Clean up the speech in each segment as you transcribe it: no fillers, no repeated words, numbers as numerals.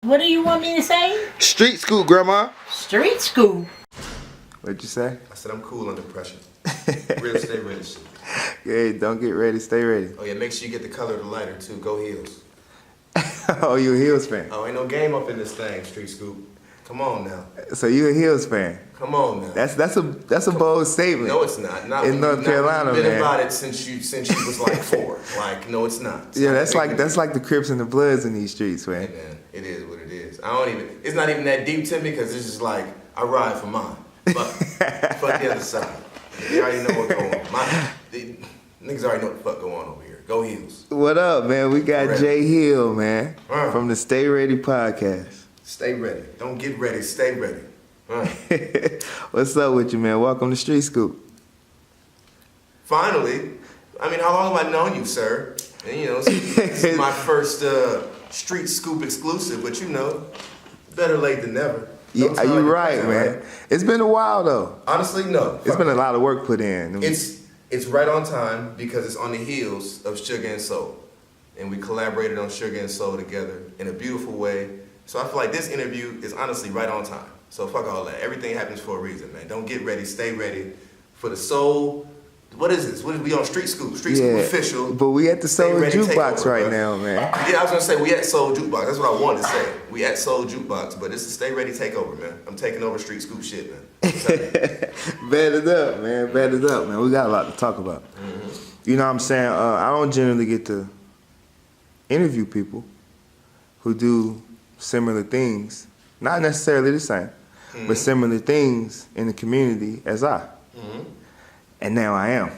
What do you want me to say? Street scoop, Grandma. Street scoop. What'd you say? I said I'm cool under pressure. Real stay ready shit. Yeah, don't get ready, stay ready. Oh yeah, make sure you get the color of the lighter too. Go heels. Oh, you a Heels fan? Oh, ain't no game up in this thing, Street Scoop. Come on now. So you a Heels fan? Come on now. That's a bold statement. No, it's not. Not in North Carolina, you've been man. about it since you was like 4. Like, no, it's not. Yeah, that's like the Crips and the Bloods in these streets, man. Hey, man, it is what it is. It's not even that deep to me because it's just like I ride for mine. Fuck the other side. They already know what's going on. Niggas already know what the fuck going on over here. Go Heels. What up, man? We got Ready. Jay Hill, man, from the Stay Ready podcast. Stay ready. Don't get ready. Stay ready. What's up with you, man? Welcome to Street Scoop. Finally, I mean, how long have I known you, sir? And, you know, this is my first Street Scoop exclusive, but you know, better late than never. Yeah, you right, man. It's been a while though. Honestly, no. It's been a lot of work put in. It's right on time because it's on the heels of Sugar and Soul. And we collaborated on Sugar and Soul together in a beautiful way. So I feel like this interview is honestly right on time. So fuck all that. Everything happens for a reason, man. Don't get ready, stay ready for the Soul. What is this? What is we on Street Scoop? Street Scoop official. But we at the Soul Jukebox right bro. now, man. Yeah, I was gonna say we at Soul Jukebox. That's what I wanted to say. We at Soul Jukebox, but it's a Stay Ready takeover, man. I'm taking over Street Scoop shit, man. Bet it up, man. Bet it up, man. We got a lot to talk about. Mm-hmm. You know what I'm saying? I don't generally get to interview people who do similar things. Not necessarily the same, but similar things in the community as I. Mm-hmm. And now I am.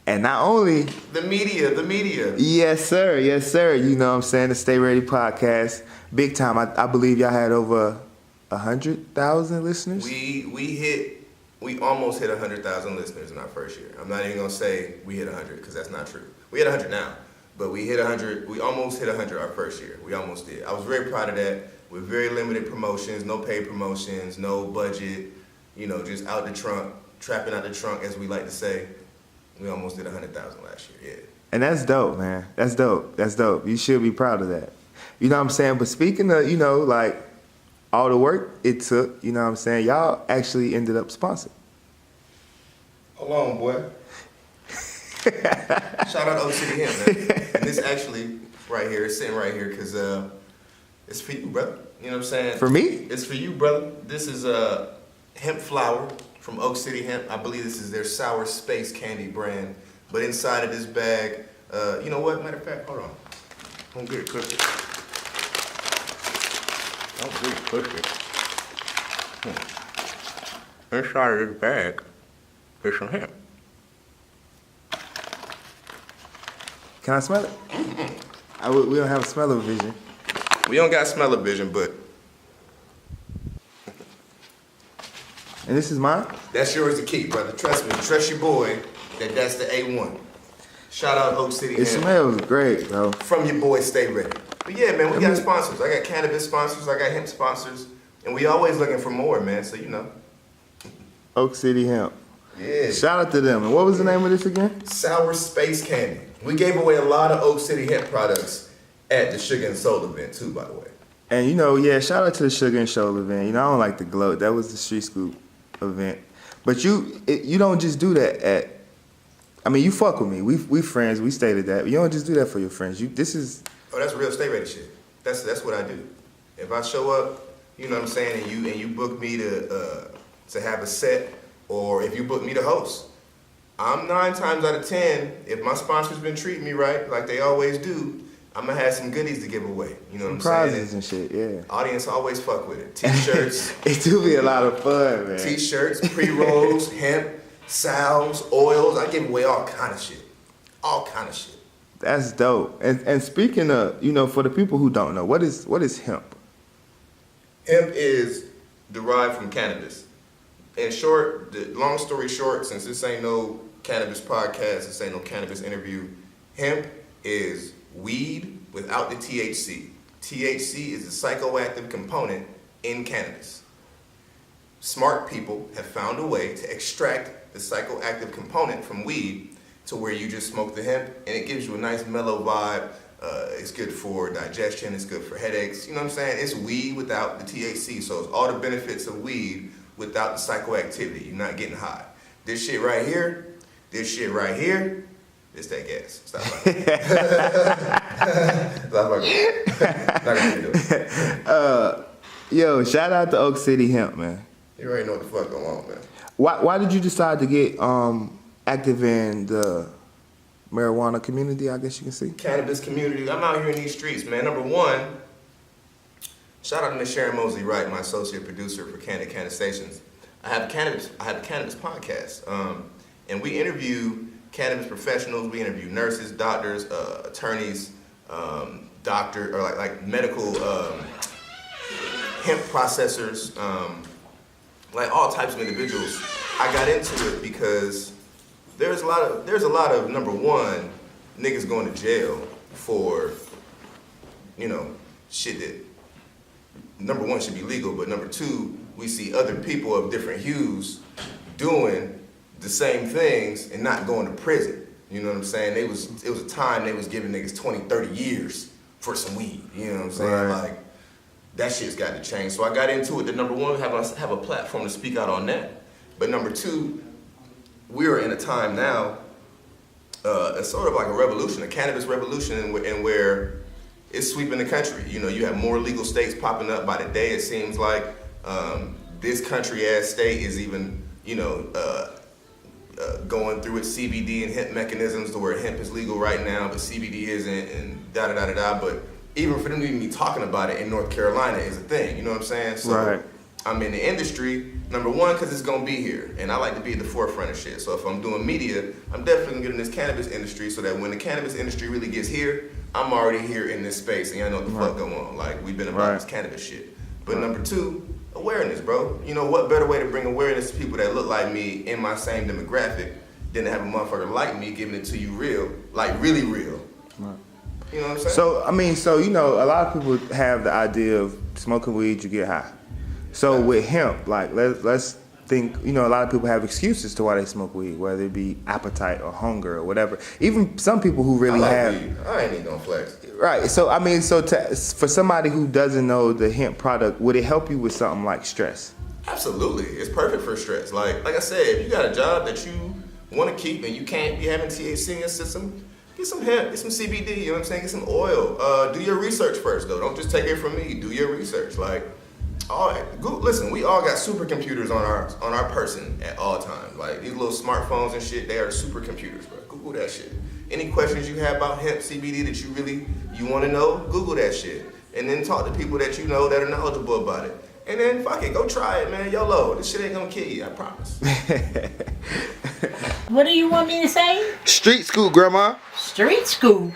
And not only... The media. Yes, sir. Yes, sir. You know what I'm saying? The Stay Ready podcast. Big time. I believe y'all had over 100,000 listeners. We almost hit 100,000 listeners in our first year. I'm not even going to say we hit 100 because that's not true. We hit 100 now. But we hit 100. We almost hit 100 our first year. We almost did. I was very proud of that. With very limited promotions, no paid promotions, no budget, you know, just out the trunk. Trapping out the trunk, as we like to say. We almost did 100,000 last year, yeah. And that's dope, man. That's dope. That's dope. You should be proud of that. You know what I'm saying? But speaking of, you know, like, all the work it took, you know what I'm saying? Y'all actually ended up sponsored. Hold on, boy. Shout out to City Hemp, man. And this actually, right here, it's sitting right here, because it's for you, brother. You know what I'm saying? For me? It's for you, brother. This is hemp flower from Oak City Hemp. I believe this is their sour space candy brand. But inside of this bag, you know what? Matter of fact, hold on. Don't get it cookie. Don't get it cookie. Inside of this bag is some hemp. Can I smell it? We don't have a smell-o-vision. We don't got smell-o-vision, but... And this is mine? That's yours to keep, brother. Trust me. Trust your boy that's the A1. Shout out Oak City Hemp. It smells great, bro. From your boy, Stay Ready. But yeah, man, we got sponsors. I got cannabis sponsors. I got hemp sponsors. And we always looking for more, man. So, you know. Oak City Hemp. Yeah. Shout out to them. And what was the name of this again? Sour Space Candy. We gave away a lot of Oak City Hemp products at the Sugar and Soul event, too, by the way. And, you know, yeah, shout out to the Sugar and Soul event. You know, I don't like the gloat. That was the Street Scoop event. But you don't just do that at... I mean, you fuck with me. We friends. We stated that. You don't just do that for your friends. Oh, that's real Stay Ready shit. That's what I do. If I show up, you know what I'm saying, and you book me to have a set, or if you book me to host, I'm 9 times out of 10, if my sponsor's been treating me right, like they always do, I'm gonna have some goodies to give away. You know what I'm saying? Prizes and shit, yeah. Audience always fuck with it. T-shirts. It do be a lot of fun, man. T-shirts, pre-rolls, hemp, salves, oils. I give away all kind of shit. All kind of shit. That's dope. And speaking of, you know, for the people who don't know, what is hemp? Hemp is derived from cannabis. In short, long story short, since this ain't no cannabis podcast, this ain't no cannabis interview, hemp is weed without the THC. THC is a psychoactive component in cannabis. Smart people have found a way to extract the psychoactive component from weed to where you just smoke the hemp and it gives you a nice mellow vibe, It's good for digestion. It's good for headaches. You know what I'm saying? It's weed without the THC. So it's all the benefits of weed without the psychoactivity. You're not getting high. This shit right here, it's that gas. Stop fucking. Stop fucking. Not gonna do it. Yo, shout out to Oak City Hemp, man. You already know what the fuck going on, man. Why did you decide to get active in the marijuana community, I guess you can see? Cannabis community. I'm out here in these streets, man. Number one, shout out to Miss Sharon Mosley Wright, my associate producer for Candid Cannistations. I have a cannabis podcast, and we interview cannabis professionals. We interview nurses, doctors, attorneys, like medical hemp processors, like all types of individuals. I got into it because there's a lot of number one, niggas going to jail for, shit that number one should be legal, but number two, we see other people of different hues doing the same things and not going to prison. You know what I'm saying? It was a time they was giving niggas 20, 30 years for some weed. You know what I'm saying? Right. Like, that shit's got to change. So I got into it. The number one, have a platform to speak out on that. But number two, we are in a time now, it's sort of like a revolution, a cannabis revolution, and where it's sweeping the country. You have more legal states popping up by the day. It seems like this country-ass state is even, going through its CBD and hemp mechanisms to where hemp is legal right now, but CBD isn't, and da-da-da-da-da. But even for them to even be talking about it in North Carolina is a thing, you know what I'm saying? So right. I'm in the industry, number one, because it's going to be here, and I like to be at the forefront of shit. So if I'm doing media, I'm definitely going to get in this cannabis industry so that when the cannabis industry really gets here, I'm already here in this space, and I know what the fuck going on. Like, we've been about this cannabis shit. But number two, awareness, bro. You know, what better way to bring awareness to people that look like me in my same demographic than to have a motherfucker like me giving it to you real, like really real. Right. You know what I'm saying? So, a lot of people have the idea of smoking weed, you get high. So with hemp, like, let's think, a lot of people have excuses to why they smoke weed, whether it be appetite or hunger or whatever. Even some people who really have... weed. I ain't even gonna flex. Right. So, for somebody who doesn't know the hemp product, would it help you with something like stress? Absolutely. It's perfect for stress. Like I said, if you got a job that you want to keep and you can't be having THC in your system, get some hemp, get some CBD, you know what I'm saying? Get some oil. Do your research first, though. Don't just take it from me. Do your research. Like, listen, we all got supercomputers on our person at all times. Like, these little smartphones and shit, they are supercomputers, bro. Google that shit. Any questions you have about hemp CBD that you want to know, Google that shit. And then talk to people that you know that are knowledgeable about it. And then, fuck it, go try it, man. YOLO. This shit ain't gonna kill you, I promise. What do you want me to say? Street school, Grandma. Street school.